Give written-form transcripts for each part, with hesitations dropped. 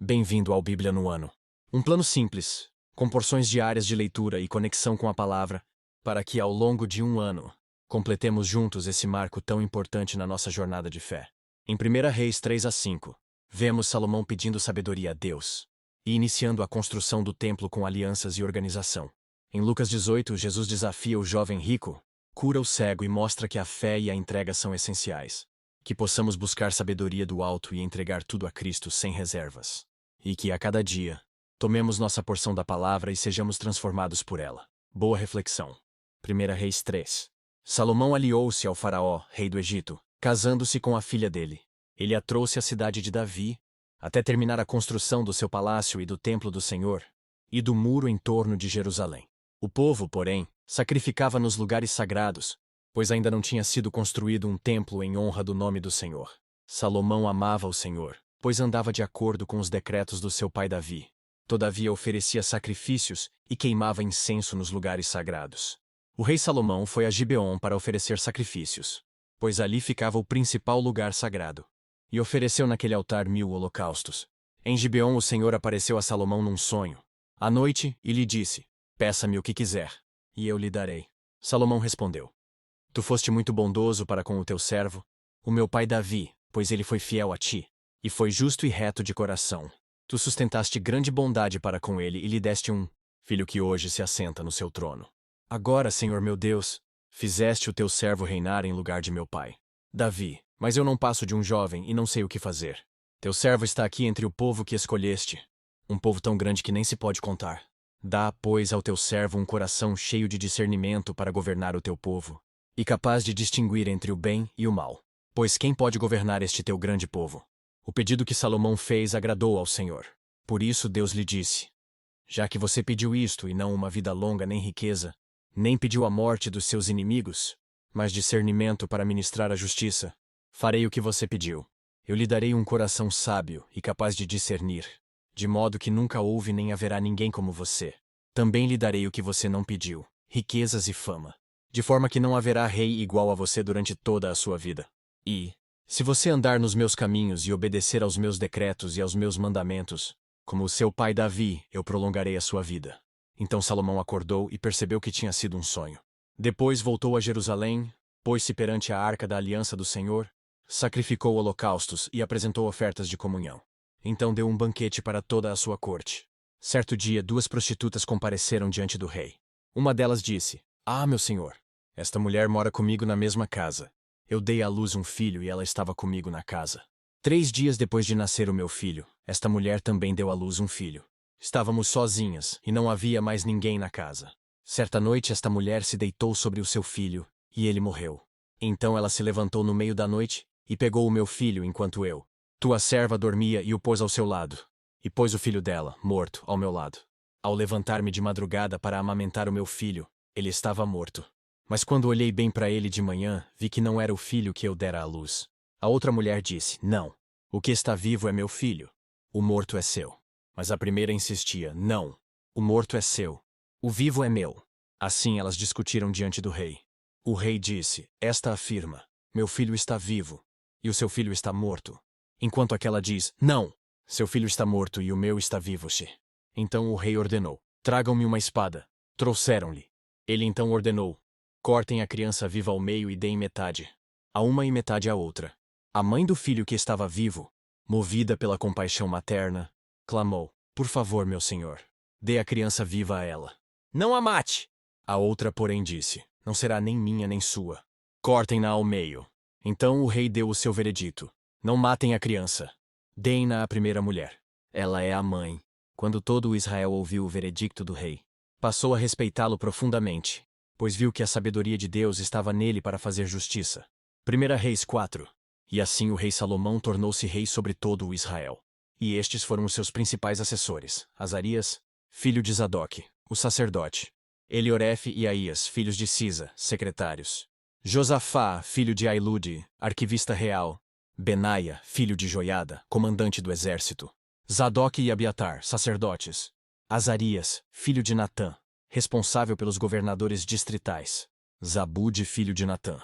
Bem-vindo ao Bíblia no Ano. Um plano simples, com porções diárias de leitura e conexão com a palavra, para que ao longo de um ano, completemos juntos esse marco tão importante na nossa jornada de fé. Em 1 Reis 3-5, vemos Salomão pedindo sabedoria a Deus e iniciando a construção do templo com alianças e organização. Em Lucas 18, Jesus desafia o jovem rico, cura o cego e mostra que a fé e a entrega são essenciais. Que possamos buscar sabedoria do alto e entregar tudo a Cristo sem reservas. E que, a cada dia, tomemos nossa porção da palavra e sejamos transformados por ela. Boa reflexão. 1 Reis 3. Salomão aliou-se ao faraó, rei do Egito, casando-se com a filha dele. Ele a trouxe à cidade de Davi, até terminar a construção do seu palácio e do templo do Senhor, e do muro em torno de Jerusalém. O povo, porém, sacrificava nos lugares sagrados, pois ainda não tinha sido construído um templo em honra do nome do Senhor. Salomão amava o Senhor, pois andava de acordo com os decretos do seu pai Davi. Todavia oferecia sacrifícios e queimava incenso nos lugares sagrados. O rei Salomão foi a Gibeon para oferecer sacrifícios, pois ali ficava o principal lugar sagrado, e ofereceu naquele altar 1000 holocaustos. Em Gibeon o Senhor apareceu a Salomão num sonho, à noite, e lhe disse: "Peça-me o que quiser, e eu lhe darei." Salomão respondeu: "Tu foste muito bondoso para com o teu servo, o meu pai Davi, pois ele foi fiel a ti, e foi justo e reto de coração. Tu sustentaste grande bondade para com ele e lhe deste um filho que hoje se assenta no seu trono. Agora, Senhor meu Deus, fizeste o teu servo reinar em lugar de meu pai, Davi, mas eu não passo de um jovem e não sei o que fazer. Teu servo está aqui entre o povo que escolheste, um povo tão grande que nem se pode contar. Dá, pois, ao teu servo um coração cheio de discernimento para governar o teu povo, e capaz de distinguir entre o bem e o mal. Pois quem pode governar este teu grande povo?" O pedido que Salomão fez agradou ao Senhor. Por isso Deus lhe disse: "Já que você pediu isto e não uma vida longa nem riqueza, nem pediu a morte dos seus inimigos, mas discernimento para ministrar a justiça, farei o que você pediu. Eu lhe darei um coração sábio e capaz de discernir, de modo que nunca houve nem haverá ninguém como você. Também lhe darei o que você não pediu, riquezas e fama, de forma que não haverá rei igual a você durante toda a sua vida. E, se você andar nos meus caminhos e obedecer aos meus decretos e aos meus mandamentos, como o seu pai Davi, eu prolongarei a sua vida." Então Salomão acordou e percebeu que tinha sido um sonho. Depois voltou a Jerusalém, pôs-se perante a arca da aliança do Senhor, sacrificou holocaustos e apresentou ofertas de comunhão. Então deu um banquete para toda a sua corte. Certo dia, 2 prostitutas compareceram diante do rei. Uma delas disse: "Ah, meu senhor, esta mulher mora comigo na mesma casa. Eu dei à luz um filho e ela estava comigo na casa. 3 dias depois de nascer o meu filho, esta mulher também deu à luz um filho. Estávamos sozinhas e não havia mais ninguém na casa. Certa noite esta mulher se deitou sobre o seu filho, e ele morreu. Então ela se levantou no meio da noite e pegou o meu filho enquanto eu, tua serva, dormia, e o pôs ao seu lado, e pôs o filho dela, morto, ao meu lado. Ao levantar-me de madrugada para amamentar o meu filho, ele estava morto. Mas quando olhei bem para ele de manhã, vi que não era o filho que eu dera à luz." A outra mulher disse: "Não, o que está vivo é meu filho. O morto é seu." Mas a primeira insistia: "Não, o morto é seu. O vivo é meu." Assim elas discutiram diante do rei. O rei disse: "Esta afirma: meu filho está vivo, e o seu filho está morto. Enquanto aquela diz: não, seu filho está morto e o meu está vivo." Então o rei ordenou: "Tragam-me uma espada." Trouxeram-lhe. Ele então ordenou: "Cortem a criança viva ao meio e deem metade a uma e metade à outra." A mãe do filho que estava vivo, movida pela compaixão materna, clamou: "Por favor, meu senhor, dê a criança viva a ela. Não a mate." A outra, porém, disse: "Não será nem minha nem sua. Cortem-na ao meio." Então o rei deu o seu veredito: "Não matem a criança. Deem-na à primeira mulher. Ela é a mãe." Quando todo o Israel ouviu o veredicto do rei, passou a respeitá-lo profundamente, pois viu que a sabedoria de Deus estava nele para fazer justiça. 1 Reis 4. E assim o rei Salomão tornou-se rei sobre todo o Israel. E estes foram os seus principais assessores: Azarias, filho de Zadok, o sacerdote; Eliorefe e Aías, filhos de Cisa, secretários; Josafá, filho de Ailude, arquivista real; Benaia, filho de Joiada, comandante do exército; Zadok e Abiatar, sacerdotes; Azarias, filho de Natã, responsável pelos governadores distritais; Zabude, filho de Natã,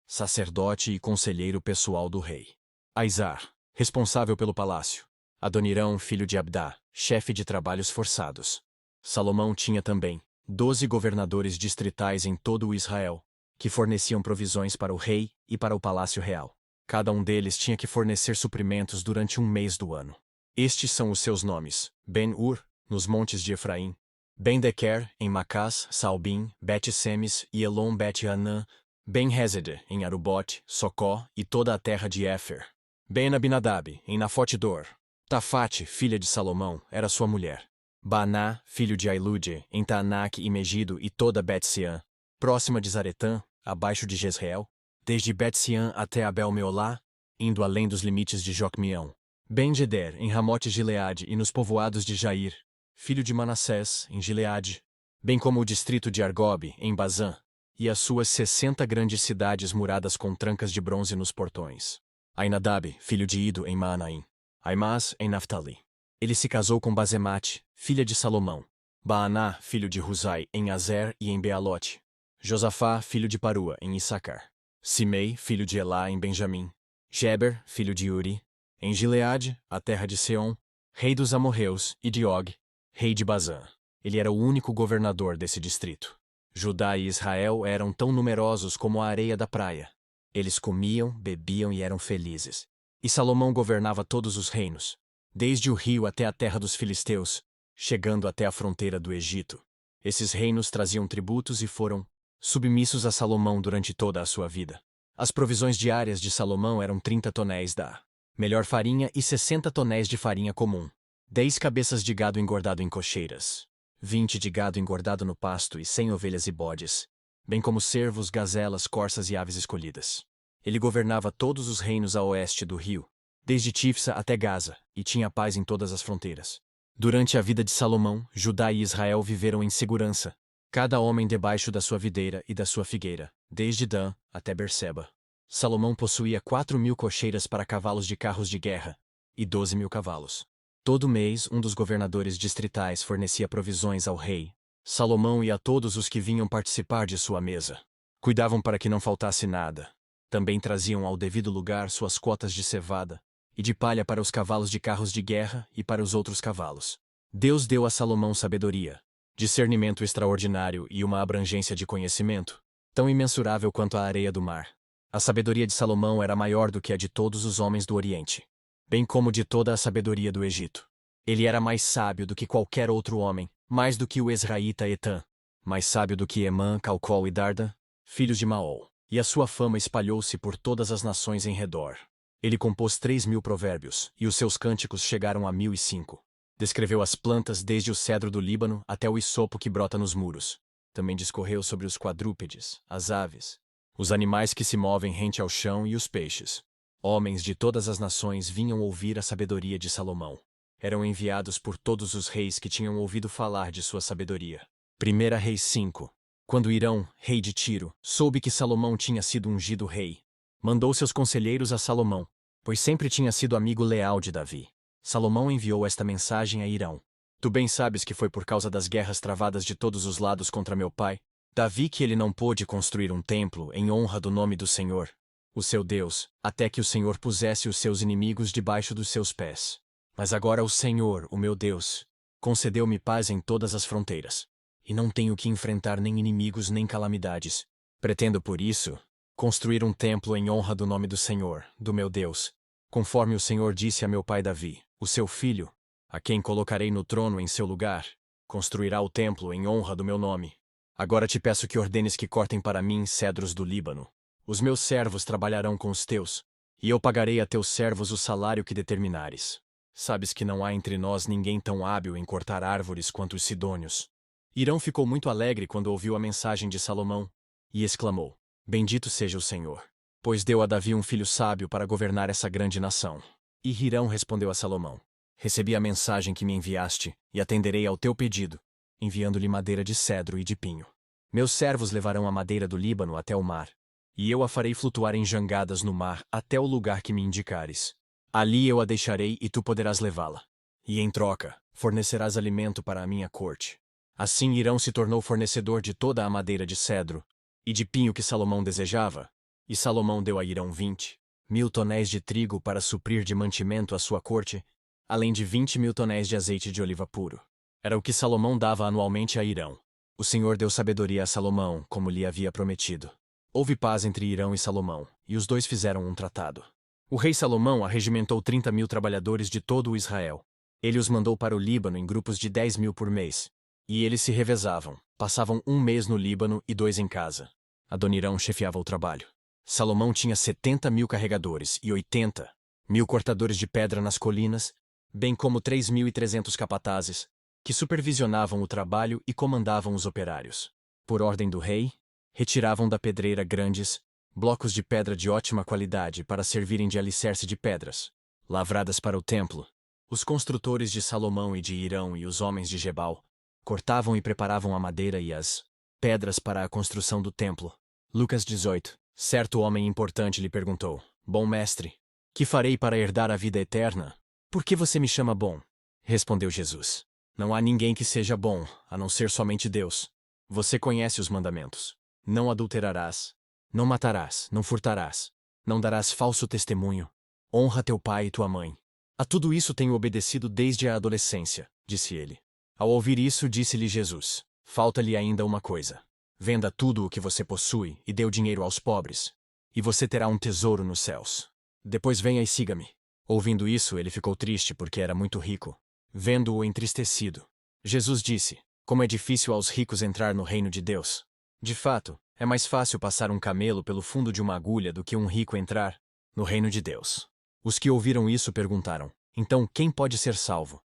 sacerdote e conselheiro pessoal do rei; Aizar, responsável pelo palácio; Adonirão, filho de Abdá, chefe de trabalhos forçados. Salomão tinha também 12 governadores distritais em todo o Israel, que forneciam provisões para o rei e para o palácio real. Cada um deles tinha que fornecer suprimentos durante um mês do ano. Estes são os seus nomes: Ben-Ur, nos montes de Efraim; Ben-Dequer, em Macás, Saalbim, Bet-Semes e Elon Bet-Anã; Ben-Hesed, em Arubote, Socó e toda a terra de Éfer; Ben-Abinadab, em Nafote-Dor. Tafate, filha de Salomão, era sua mulher. Baná, filho de Ailude, em Taanac e Megido e toda Bet-Sean, próxima de Zaretã, abaixo de Jezreel, desde Bet-Sean até Abel-Meolá, indo além dos limites de Jocmeão. Ben-Geder, em Ramote-Gileade e nos povoados de Jair, filho de Manassés, em Gileade, bem como o distrito de Argobe, em Bazã, e as suas 60 grandes cidades muradas com trancas de bronze nos portões. Ainadab, filho de Ido, em Maanaim. Aimás, em Naftali. Ele se casou com Bazemate, filha de Salomão. Baaná, filho de Husai, em Azer e em Bealote. Josafá, filho de Parua, em Issacar. Simei, filho de Elá, em Benjamim. Geber, filho de Uri, em Gileade, a terra de Seom, rei dos amorreus, e de Og, rei de Bazã. Ele era o único governador desse distrito. Judá e Israel eram tão numerosos como a areia da praia. Eles comiam, bebiam e eram felizes. E Salomão governava todos os reinos, desde o rio até a terra dos filisteus, chegando até a fronteira do Egito. Esses reinos traziam tributos e foram submissos a Salomão durante toda a sua vida. As provisões diárias de Salomão eram 30 tonéis da melhor farinha e 60 tonéis de farinha comum, 10 cabeças de gado engordado em cocheiras, 20 de gado engordado no pasto e 100 ovelhas e bodes, bem como cervos, gazelas, corças e aves escolhidas. Ele governava todos os reinos a oeste do rio, desde Tifsa até Gaza, e tinha paz em todas as fronteiras. Durante a vida de Salomão, Judá e Israel viveram em segurança, cada homem debaixo da sua videira e da sua figueira, desde Dan até Berseba. Salomão possuía 4.000 cocheiras para cavalos de carros de guerra, e 12.000 cavalos. Todo mês, um dos governadores distritais fornecia provisões ao rei, Salomão e a todos os que vinham participar de sua mesa. Cuidavam para que não faltasse nada. Também traziam ao devido lugar suas quotas de cevada e de palha para os cavalos de carros de guerra e para os outros cavalos. Deus deu a Salomão sabedoria, discernimento extraordinário e uma abrangência de conhecimento, tão imensurável quanto a areia do mar. A sabedoria de Salomão era maior do que a de todos os homens do Oriente, bem como de toda a sabedoria do Egito. Ele era mais sábio do que qualquer outro homem, mais do que o Ezraíta Etã, mais sábio do que Emã, Calcol e Darda, filhos de Maol. E a sua fama espalhou-se por todas as nações em redor. Ele compôs 3.000 provérbios, e os seus cânticos chegaram a 1.005. Descreveu as plantas desde o cedro do Líbano até o isopo que brota nos muros. Também discorreu sobre os quadrúpedes, as aves, os animais que se movem rente ao chão e os peixes. Homens de todas as nações vinham ouvir a sabedoria de Salomão. Eram enviados por todos os reis que tinham ouvido falar de sua sabedoria. 1 Reis 5. Quando Irão, rei de Tiro, soube que Salomão tinha sido ungido rei, mandou seus conselheiros a Salomão, pois sempre tinha sido amigo leal de Davi. Salomão enviou esta mensagem a Irão: Tu bem sabes que foi por causa das guerras travadas de todos os lados contra meu pai, Davi, que ele não pôde construir um templo em honra do nome do Senhor, o seu Deus, até que o Senhor pusesse os seus inimigos debaixo dos seus pés. Mas agora o Senhor, o meu Deus, concedeu-me paz em todas as fronteiras. E não tenho que enfrentar nem inimigos nem calamidades. Pretendo, por isso, construir um templo em honra do nome do Senhor, do meu Deus, conforme o Senhor disse a meu pai Davi, o seu filho, a quem colocarei no trono em seu lugar, construirá o templo em honra do meu nome. Agora te peço que ordenes que cortem para mim cedros do Líbano. Os meus servos trabalharão com os teus, e eu pagarei a teus servos o salário que determinares. Sabes que não há entre nós ninguém tão hábil em cortar árvores quanto os sidônios. Irão ficou muito alegre quando ouviu a mensagem de Salomão, e exclamou: Bendito seja o Senhor, pois deu a Davi um filho sábio para governar essa grande nação. E Hirão respondeu a Salomão: Recebi a mensagem que me enviaste, e atenderei ao teu pedido, enviando-lhe madeira de cedro e de pinho. Meus servos levarão a madeira do Líbano até o mar, e eu a farei flutuar em jangadas no mar até o lugar que me indicares. Ali eu a deixarei e tu poderás levá-la. E em troca, fornecerás alimento para a minha corte. Assim Irão se tornou fornecedor de toda a madeira de cedro e de pinho que Salomão desejava, e Salomão deu a Irão 20.000 tonéis de trigo para suprir de mantimento a sua corte, além de 20.000 tonéis de azeite de oliva puro. Era o que Salomão dava anualmente a Hirão. O Senhor deu sabedoria a Salomão, como lhe havia prometido. Houve paz entre Hirão e Salomão, e os dois fizeram um tratado. O rei Salomão arregimentou 30.000 trabalhadores de todo o Israel. Ele os mandou para o Líbano em grupos de 10.000 por mês. E eles se revezavam, passavam um mês no Líbano e 2 em casa. Adonirão chefiava o trabalho. Salomão tinha 70.000 carregadores e 80.000 cortadores de pedra nas colinas, bem como 3.300 capatazes, que supervisionavam o trabalho e comandavam os operários. Por ordem do rei, retiravam da pedreira grandes blocos de pedra de ótima qualidade para servirem de alicerce de pedras, lavradas para o templo. Os construtores de Salomão e de Hirão e os homens de Gebal cortavam e preparavam a madeira e as pedras para a construção do templo. Lucas 18. Certo homem importante lhe perguntou: Bom mestre, que farei para herdar a vida eterna? Por que você me chama bom? Respondeu Jesus: Não há ninguém que seja bom, a não ser somente Deus. Você conhece os mandamentos. Não adulterarás, não matarás, não furtarás, não darás falso testemunho, honra teu pai e tua mãe. A tudo isso tenho obedecido desde a adolescência, disse ele. Ao ouvir isso, disse-lhe Jesus: Falta-lhe ainda uma coisa. Venda tudo o que você possui e dê o dinheiro aos pobres, e você terá um tesouro nos céus. Depois venha e siga-me. Ouvindo isso, ele ficou triste porque era muito rico. Vendo-o entristecido, Jesus disse: Como é difícil aos ricos entrar no reino de Deus. De fato, é mais fácil passar um camelo pelo fundo de uma agulha do que um rico entrar no reino de Deus. Os que ouviram isso perguntaram: Então quem pode ser salvo?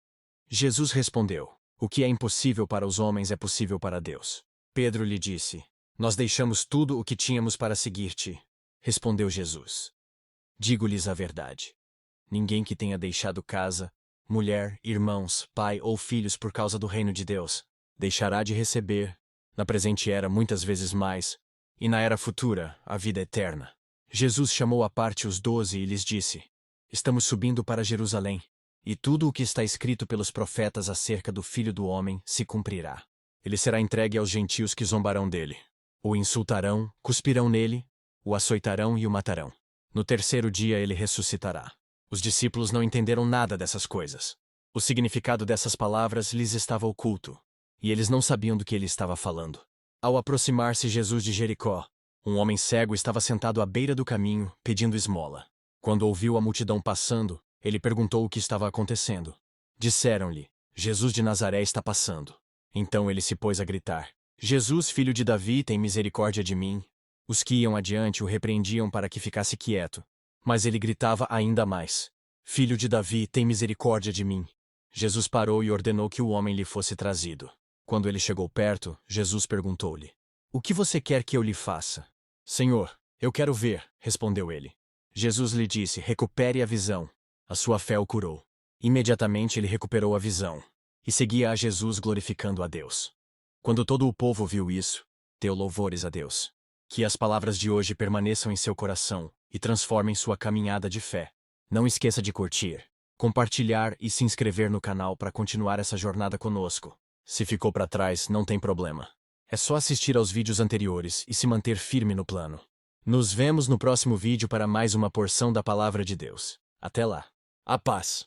Jesus respondeu: O que é impossível para os homens é possível para Deus. Pedro lhe disse: Nós deixamos tudo o que tínhamos para seguir-te. Respondeu Jesus: Digo-lhes a verdade. Ninguém que tenha deixado casa, mulher, irmãos, pai ou filhos por causa do reino de Deus, deixará de receber, na presente era muitas vezes mais, e na era futura, a vida eterna. Jesus chamou à parte os 12 e lhes disse: Estamos subindo para Jerusalém, e tudo o que está escrito pelos profetas acerca do Filho do Homem se cumprirá. Ele será entregue aos gentios que zombarão dele. O insultarão, cuspirão nele, o açoitarão e o matarão. No terceiro dia ele ressuscitará. Os discípulos não entenderam nada dessas coisas. O significado dessas palavras lhes estava oculto, e eles não sabiam do que ele estava falando. Ao aproximar-se Jesus de Jericó, um homem cego estava sentado à beira do caminho, pedindo esmola. Quando ouviu a multidão passando, ele perguntou o que estava acontecendo. Disseram-lhe: Jesus de Nazaré está passando. Então ele se pôs a gritar: Jesus, filho de Davi, tem misericórdia de mim. Os que iam adiante o repreendiam para que ficasse quieto, mas ele gritava ainda mais: Filho de Davi, tem misericórdia de mim. Jesus parou e ordenou que o homem lhe fosse trazido. Quando ele chegou perto, Jesus perguntou-lhe: O que você quer que eu lhe faça? Senhor, eu quero ver, respondeu ele. Jesus lhe disse: Recupere a visão. A sua fé o curou. Imediatamente ele recuperou a visão e seguia a Jesus glorificando a Deus. Quando todo o povo viu isso, deu louvores a Deus. Que as palavras de hoje permaneçam em seu coração e transformem sua caminhada de fé. Não esqueça de curtir, compartilhar e se inscrever no canal para continuar essa jornada conosco. Se ficou para trás, não tem problema. É só assistir aos vídeos anteriores e se manter firme no plano. Nos vemos no próximo vídeo para mais uma porção da Palavra de Deus. Até lá. A paz.